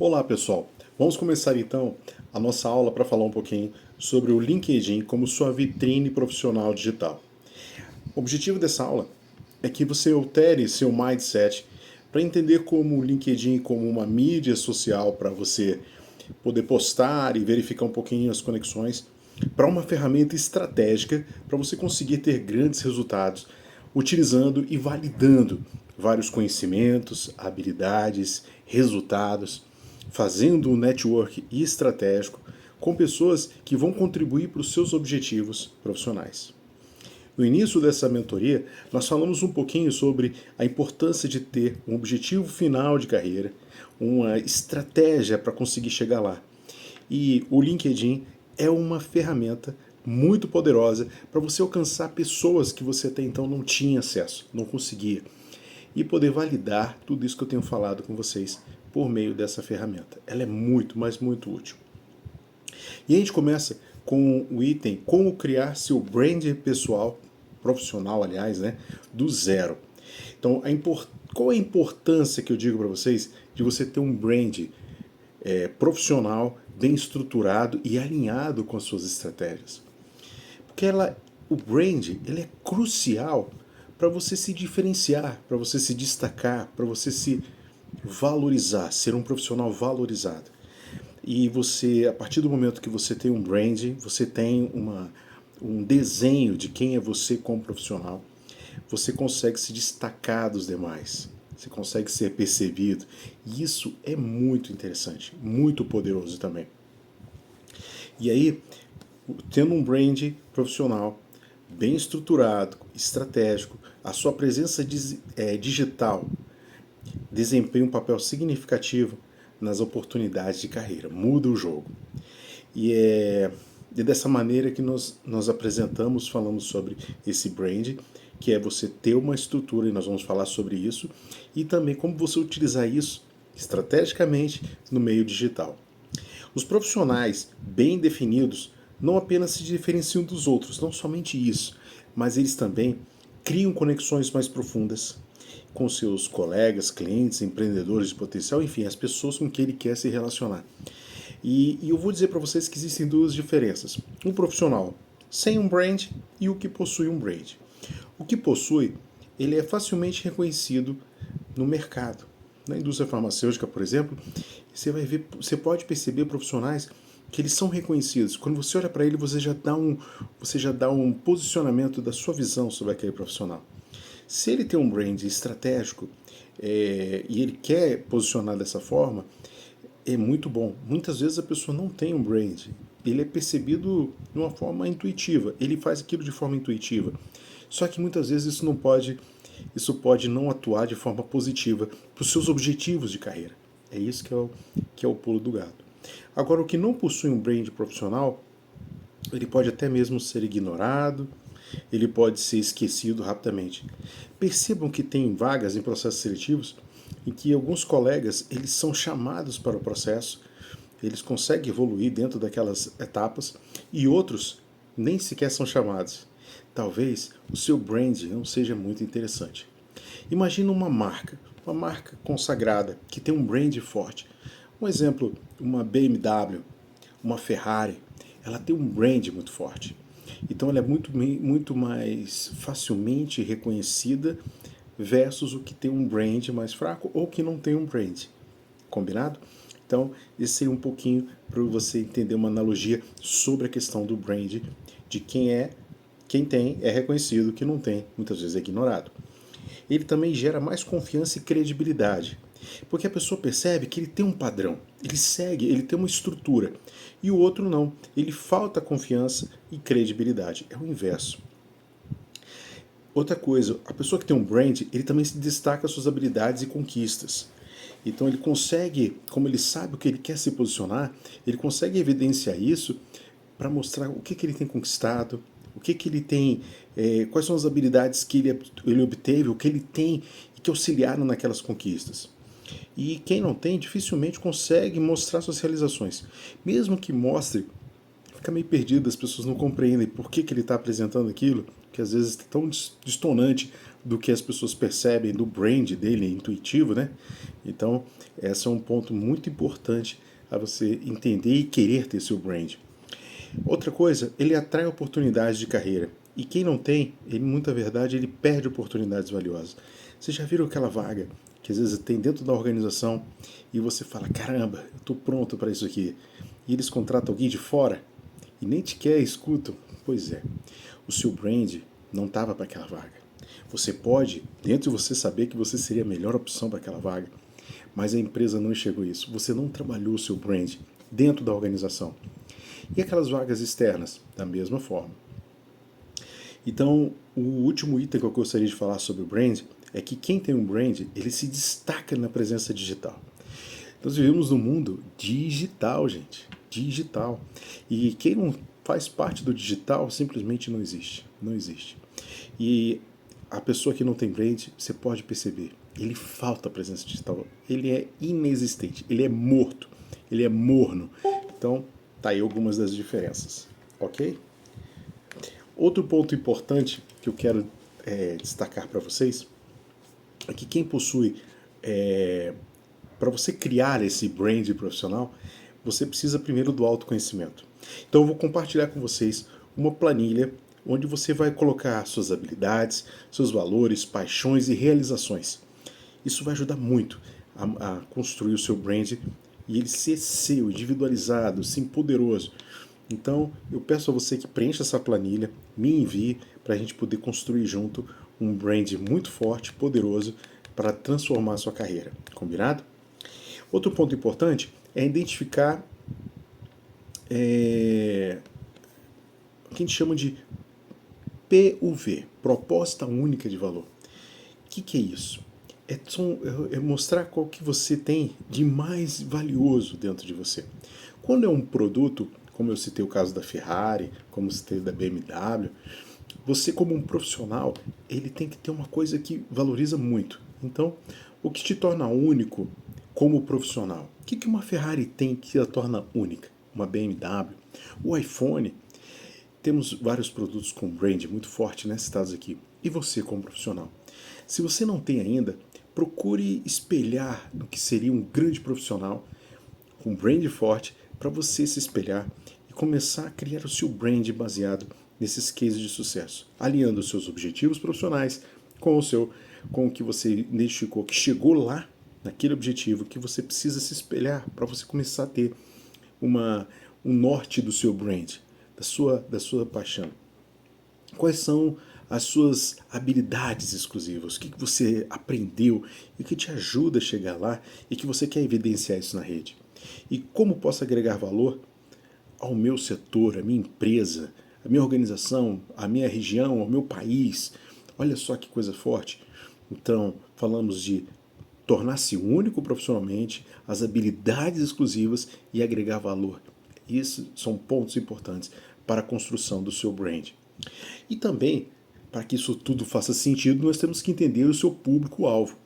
Olá pessoal, vamos começar então a nossa aula para falar um pouquinho sobre o LinkedIn como sua vitrine profissional digital. O objetivo dessa aula é que você altere seu mindset para entender como o LinkedIn como uma mídia social para você poder postar e verificar um pouquinho as conexões para uma ferramenta estratégica para você conseguir ter grandes resultados utilizando e validando vários conhecimentos, habilidades, resultados, fazendo um network estratégico com pessoas que vão contribuir para os seus objetivos profissionais. No início dessa mentoria, nós falamos um pouquinho sobre a importância de ter um objetivo final de carreira, uma estratégia para conseguir chegar lá. E o LinkedIn é uma ferramenta muito poderosa para você alcançar pessoas que você até então não tinha acesso, não conseguia. E poder validar tudo isso que eu tenho falado com vocês por meio dessa ferramenta. Ela é muito, mas muito útil. E a gente começa com o item como criar seu brand pessoal, profissional, aliás, né, do zero. Então, qual é a importância que eu digo para vocês de você ter um brand profissional, bem estruturado e alinhado com as suas estratégias? Porque o brand ele é crucial para você se diferenciar, para você se destacar, para você se valorizar, ser um profissional valorizado. E você, a partir do momento que você tem um brand, você tem um desenho de quem é você como profissional, você consegue se destacar dos demais, você consegue ser percebido. E isso é muito interessante, muito poderoso também. E aí, tendo um brand profissional bem estruturado, estratégico, a sua presença digital desempenha um papel significativo nas oportunidades de carreira, muda o jogo. E é dessa maneira que nós apresentamos, falamos sobre esse brand, que é você ter uma estrutura, e nós vamos falar sobre isso, e também como você utilizar isso estrategicamente no meio digital. Os profissionais bem definidos não apenas se diferenciam dos outros, não somente isso, mas eles também criam conexões mais profundas com seus colegas, clientes, empreendedores de potencial, enfim, as pessoas com quem ele quer se relacionar. E eu vou dizer para vocês que existem duas diferenças. Um profissional sem um brand e o que possui um brand. O que possui, ele é facilmente reconhecido no mercado. Na indústria farmacêutica, por exemplo, você pode perceber profissionais que eles são reconhecidos. Quando você olha para ele, você já dá um posicionamento da sua visão sobre aquele profissional. Se ele tem um brand estratégico e ele quer posicionar dessa forma, é muito bom. Muitas vezes a pessoa não tem um brand, ele é percebido de uma forma intuitiva, ele faz aquilo de forma intuitiva. Só que muitas vezes isso pode não atuar de forma positiva para os seus objetivos de carreira. É isso que é o pulo do gato. Agora, o que não possui um brand profissional, ele pode até mesmo ser ignorado, ele pode ser esquecido rapidamente. Percebam que tem vagas em processos seletivos em que alguns colegas eles são chamados para o processo, eles conseguem evoluir dentro daquelas etapas e outros nem sequer são chamados. Talvez o seu brand não seja muito interessante. Imagina uma marca consagrada que tem um brand forte. Um exemplo, uma BMW, uma Ferrari, ela tem um brand muito forte. Então ela é muito mais facilmente reconhecida versus o que tem um brand mais fraco ou que não tem um brand. Combinado? Então, esse é um pouquinho para você entender uma analogia sobre a questão do brand, de quem tem é reconhecido, quem não tem, muitas vezes é ignorado. Ele também gera mais confiança e credibilidade, porque a pessoa percebe que ele tem um padrão, ele segue, ele tem uma estrutura, e o outro não, ele falta confiança e credibilidade, é o inverso. Outra coisa, a pessoa que tem um brand, ele também se destaca suas habilidades e conquistas. Então ele consegue, como ele sabe o que ele quer se posicionar, ele consegue evidenciar isso para mostrar o que ele tem conquistado, o que ele tem, quais são as habilidades que ele obteve, o que ele tem e que auxiliaram naquelas conquistas. E quem não tem, dificilmente consegue mostrar suas realizações. Mesmo que mostre, fica meio perdido, as pessoas não compreendem por que ele está apresentando aquilo, que às vezes é tão distonante do que as pessoas percebem do brand dele, intuitivo, né? Então, esse é um ponto muito importante a você entender e querer ter seu brand. Outra coisa, ele atrai oportunidades de carreira. E quem não tem, ele, muita verdade, ele perde oportunidades valiosas. Vocês já viram aquela vaga que às vezes tem dentro da organização e você fala, caramba, eu estou pronto para isso aqui. E eles contratam alguém de fora e nem te quer, escutam. Pois é, o seu brand não estava para aquela vaga. Você pode, dentro de você, saber que você seria a melhor opção para aquela vaga, mas a empresa não enxergou isso. Você não trabalhou o seu brand dentro da organização. E aquelas vagas externas, da mesma forma. Então, o último item que eu gostaria de falar sobre o brand é que quem tem um brand, ele se destaca na presença digital. Nós vivemos num mundo digital, gente. Digital. E quem não faz parte do digital simplesmente não existe. Não existe. E a pessoa que não tem brand, você pode perceber, ele falta a presença digital. Ele é inexistente. Ele é morto. Ele é morno. Então, tá aí algumas das diferenças. Ok? Outro ponto importante que eu quero destacar para vocês é que quem possui, para você criar esse brand profissional, você precisa primeiro do autoconhecimento. Então eu vou compartilhar com vocês uma planilha onde você vai colocar suas habilidades, seus valores, paixões e realizações. Isso vai ajudar muito a construir o seu brand e ele ser seu, individualizado, sim, poderoso. Então, eu peço a você que preencha essa planilha, me envie para a gente poder construir junto um brand muito forte, poderoso, para transformar a sua carreira. Combinado? Outro ponto importante é identificar o que a gente chama de PUV, Proposta Única de Valor. O que é isso? É mostrar qual que você tem de mais valioso dentro de você. Quando é um produto, como eu citei o caso da Ferrari, como eu citei da BMW, você como um profissional, ele tem que ter uma coisa que valoriza muito. Então, o que te torna único como profissional? O que uma Ferrari tem que a torna única? Uma BMW? O iPhone? Temos vários produtos com brand muito forte, né, citados aqui. E você como profissional? Se você não tem ainda, procure espelhar no que seria um grande profissional com brand forte para você se espelhar e começar a criar o seu brand baseado nesses cases de sucesso, alinhando os seus objetivos profissionais com o que você identificou que chegou lá naquele objetivo que você precisa se espelhar para você começar a ter um norte do seu brand, da sua paixão. Quais são as suas habilidades exclusivas? O que você aprendeu e que te ajuda a chegar lá e que você quer evidenciar isso na rede? E como posso agregar valor ao meu setor, à minha empresa, à minha organização, à minha região, ao meu país? Olha só que coisa forte. Então, falamos de tornar-se único profissionalmente, as habilidades exclusivas e agregar valor. Esses são pontos importantes para a construção do seu brand. E também, para que isso tudo faça sentido, nós temos que entender o seu público-alvo.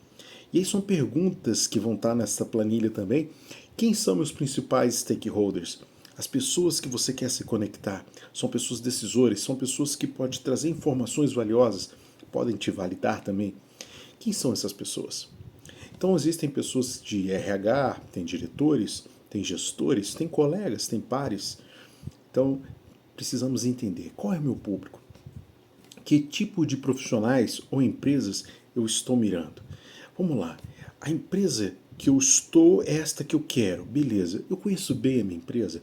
E aí são perguntas que vão estar nessa planilha também. Quem são meus principais stakeholders? As pessoas que você quer se conectar são pessoas decisores, são pessoas que podem te trazer informações valiosas, podem te validar também. Quem são essas pessoas? Então existem pessoas de RH, tem diretores, tem gestores, tem colegas, tem pares. Então precisamos entender qual é o meu público, que tipo de profissionais ou empresas eu estou mirando. Vamos lá, a empresa que eu estou é esta que eu quero, beleza, eu conheço bem a minha empresa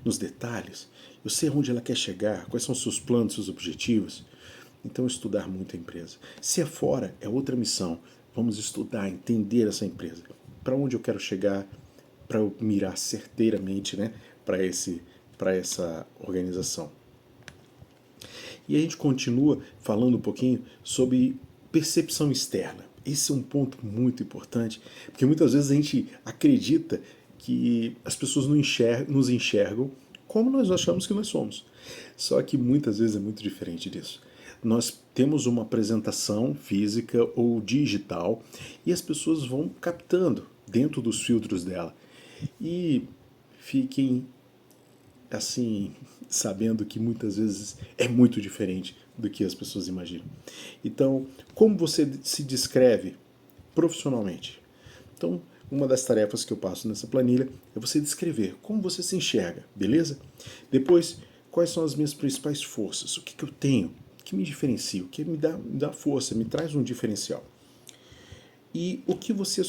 nos detalhes, eu sei onde ela quer chegar, quais são os seus planos, seus objetivos. Então estudar muito a empresa. Se é fora, é outra missão. Vamos estudar, entender essa empresa. Para onde eu quero chegar, para eu mirar certeiramente, né, para essa organização. E a gente continua falando um pouquinho sobre percepção externa. Esse é um ponto muito importante, porque muitas vezes a gente acredita que as pessoas nos enxergam como nós achamos que nós somos. Só que muitas vezes é muito diferente disso. Nós temos uma apresentação física ou digital e as pessoas vão captando dentro dos filtros dela. E fiquem assim, sabendo que muitas vezes é muito diferente do que as pessoas imaginam. Então, como você se descreve profissionalmente? Então, uma das tarefas que eu passo nessa planilha é você descrever como você se enxerga, beleza? Depois, quais são as minhas principais forças? O que eu tenho? O que me diferencia? O que me dá força, me traz um diferencial? E o que você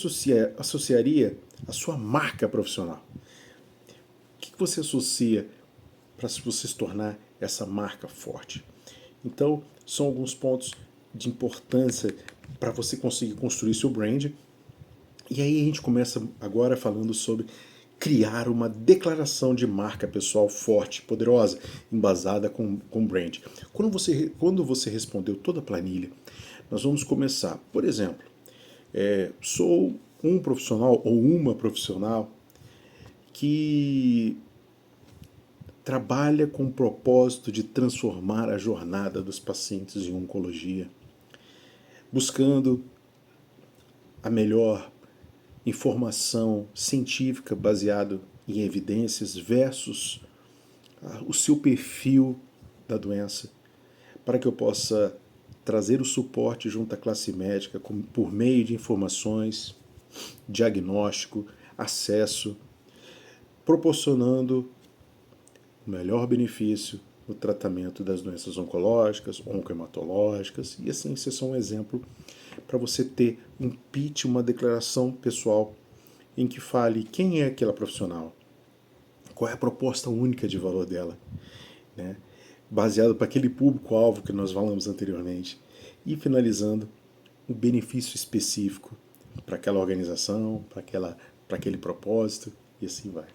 associaria à sua marca profissional? O que você associa para você se tornar essa marca forte? Então, são alguns pontos de importância para você conseguir construir seu brand. E aí a gente começa agora falando sobre criar uma declaração de marca pessoal forte, poderosa, embasada com brand. Quando você respondeu toda a planilha, nós vamos começar. Por exemplo, sou um profissional ou uma profissional que trabalha com o propósito de transformar a jornada dos pacientes em oncologia, buscando a melhor informação científica baseada em evidências versus o seu perfil da doença, para que eu possa trazer o suporte junto à classe médica por meio de informações, diagnóstico, acesso, proporcionando o melhor benefício no tratamento das doenças oncológicas, oncohematológicas, e assim, isso é só um exemplo para você ter um pitch, uma declaração pessoal em que fale quem é aquela profissional, qual é a proposta única de valor dela, né? Baseado para aquele público-alvo que nós falamos anteriormente, e finalizando, um benefício específico para aquela organização, para aquele propósito, e assim vai.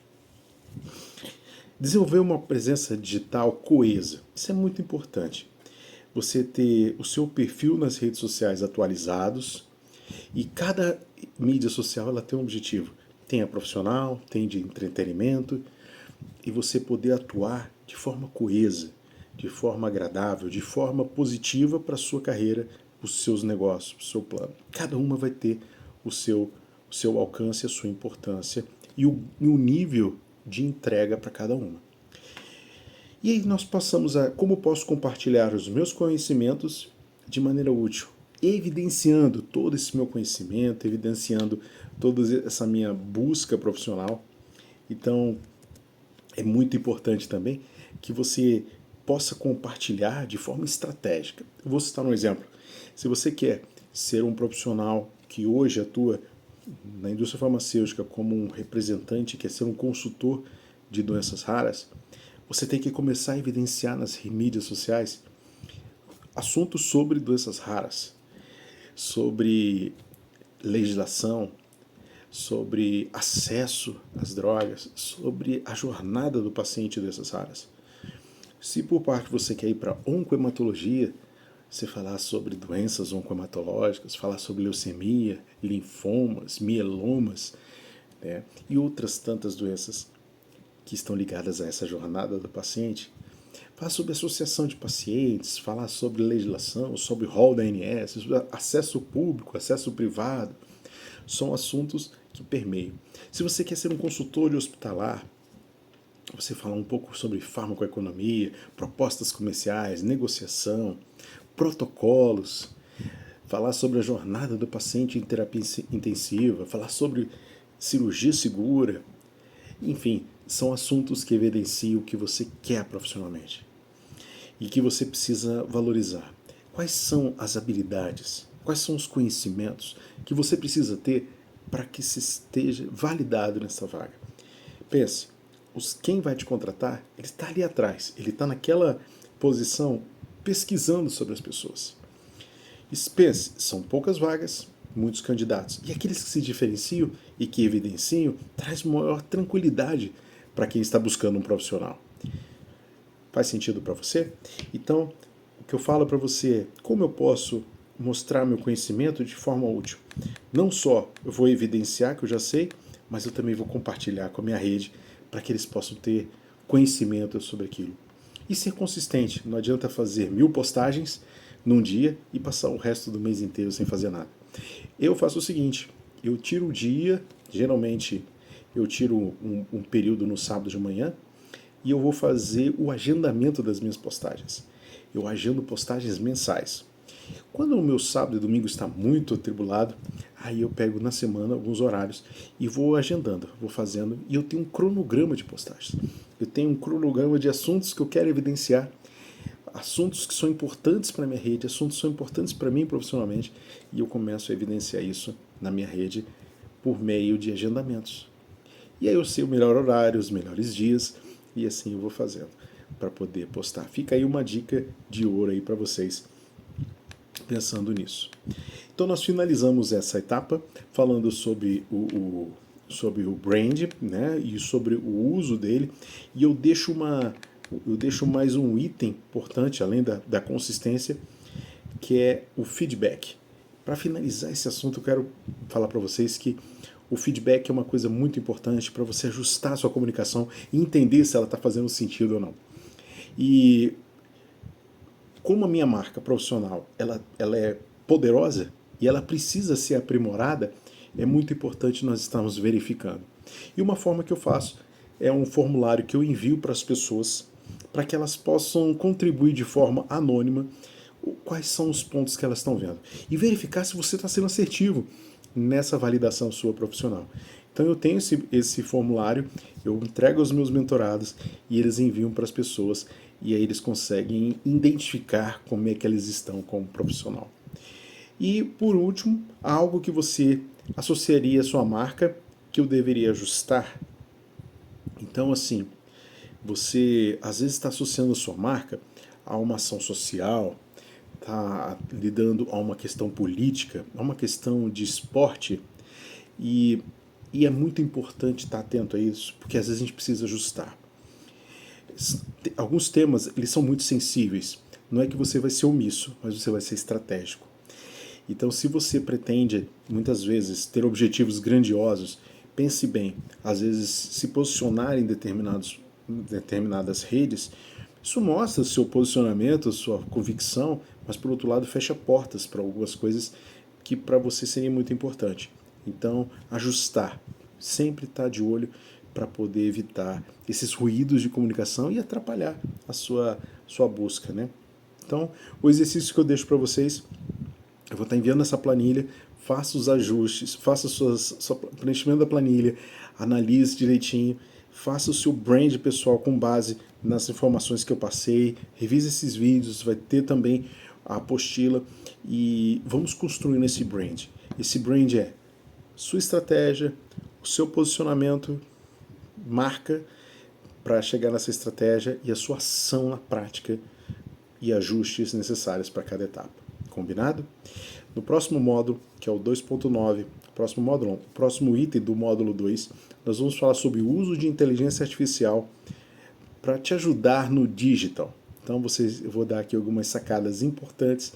Desenvolver uma presença digital coesa, isso é muito importante. Você ter o seu perfil nas redes sociais atualizados, e cada mídia social ela tem um objetivo. Tem a profissional, tem de entretenimento, e você poder atuar de forma coesa, de forma agradável, de forma positiva para a sua carreira, os seus negócios, o seu plano. Cada uma vai ter o seu alcance, a sua importância e o nível de entrega para cada uma. E aí nós passamos a como posso compartilhar os meus conhecimentos de maneira útil, evidenciando todo esse meu conhecimento, evidenciando toda essa minha busca profissional. Então, é muito importante também que você possa compartilhar de forma estratégica. Eu vou citar um exemplo. Se você quer ser um profissional que hoje atua na indústria farmacêutica como um representante, quer ser um consultor de doenças raras, você tem que começar a evidenciar nas mídias sociais assuntos sobre doenças raras, sobre legislação, sobre acesso às drogas, sobre a jornada do paciente dessas raras. Se por parte você quer ir para oncohematologia, você falar sobre doenças oncohematológicas, falar sobre leucemia, linfomas, mielomas, né, e outras tantas doenças que estão ligadas a essa jornada do paciente, falar sobre associação de pacientes, falar sobre legislação, sobre rol da ANS, sobre acesso público, acesso privado, são assuntos que permeiam. Se você quer ser um consultor hospitalar, você falar um pouco sobre farmacoeconomia, propostas comerciais, negociação, protocolos, falar sobre a jornada do paciente em terapia intensiva, falar sobre cirurgia segura, enfim, são assuntos que evidenciam o que você quer profissionalmente e que você precisa valorizar. Quais são as habilidades, quais são os conhecimentos que você precisa ter para que se esteja validado nessa vaga? Pense, quem vai te contratar, ele está ali atrás, ele está naquela posição pesquisando sobre as pessoas. Pense, são poucas vagas, muitos candidatos. E aqueles que se diferenciam e que evidenciam, traz maior tranquilidade para quem está buscando um profissional. Faz sentido para você? Então, o que eu falo para você é como eu posso mostrar meu conhecimento de forma útil. Não só eu vou evidenciar que eu já sei, mas eu também vou compartilhar com a minha rede para que eles possam ter conhecimento sobre aquilo. E ser consistente. Não adianta fazer 1000 postagens num dia e passar o resto do mês inteiro sem fazer nada. Eu faço o seguinte, eu tiro o dia, geralmente eu tiro um período no sábado de manhã, e eu vou fazer o agendamento das minhas postagens. eu agendo postagens mensais. Quando o meu sábado e domingo está muito atribulado, aí eu pego na semana alguns horários e vou agendando, vou fazendo, e eu tenho um cronograma de postagens. Eu tenho um cronograma de assuntos que eu quero evidenciar, assuntos que são importantes para a minha rede, assuntos que são importantes para mim profissionalmente, e eu começo a evidenciar isso na minha rede por meio de agendamentos. E aí eu sei o melhor horário, os melhores dias, e assim eu vou fazendo para poder postar. Fica aí uma dica de ouro aí para vocês pensando nisso. Então nós finalizamos essa etapa falando sobre o brand, né, e sobre o uso dele, e eu deixo mais um item importante, além da consistência, que é o feedback. Para finalizar esse assunto, eu quero falar para vocês que o feedback é uma coisa muito importante para você ajustar a sua comunicação e entender se ela está fazendo sentido ou não. E como a minha marca profissional ela é poderosa e ela precisa ser aprimorada, é muito importante nós estarmos verificando. E uma forma que eu faço é um formulário que eu envio para as pessoas para que elas possam contribuir de forma anônima quais são os pontos que elas estão vendo e verificar se você está sendo assertivo nessa validação sua profissional. Então eu tenho esse formulário, eu entrego aos meus mentorados e eles enviam para as pessoas e aí eles conseguem identificar como é que eles estão como profissional. E por último, algo que você associaria à sua marca que eu deveria ajustar. Então assim, você às vezes está associando a sua marca a uma ação social, está lidando a uma questão política, a uma questão de esporte, e, e é muito importante estar atento a isso, porque às vezes a gente precisa ajustar. Alguns temas, eles são muito sensíveis. Não é que você vai ser omisso, mas você vai ser estratégico. Então, se você pretende, muitas vezes, ter objetivos grandiosos, pense bem. Às vezes, se posicionar em determinadas redes, isso mostra o seu posicionamento, a sua convicção, mas, por outro lado, fecha portas para algumas coisas que para você seria muito importante. Então, ajustar. Sempre estar de olho para poder evitar esses ruídos de comunicação e atrapalhar a sua busca, né? Então, o exercício que eu deixo para vocês, eu vou estar enviando essa planilha, faça os ajustes, faça seu preenchimento da planilha, analise direitinho, faça o seu brand pessoal com base nas informações que eu passei, revise esses vídeos, vai ter também a apostila e vamos construindo esse brand. Esse brand é sua estratégia, o seu posicionamento, marca para chegar nessa estratégia e a sua ação na prática e ajustes necessários para cada etapa. Combinado? No próximo módulo, que é o 2.9, próximo item do módulo 2, nós vamos falar sobre o uso de inteligência artificial para te ajudar no digital. Então eu vou dar aqui algumas sacadas importantes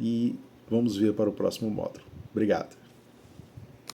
e vamos ver para o próximo módulo. Obrigado.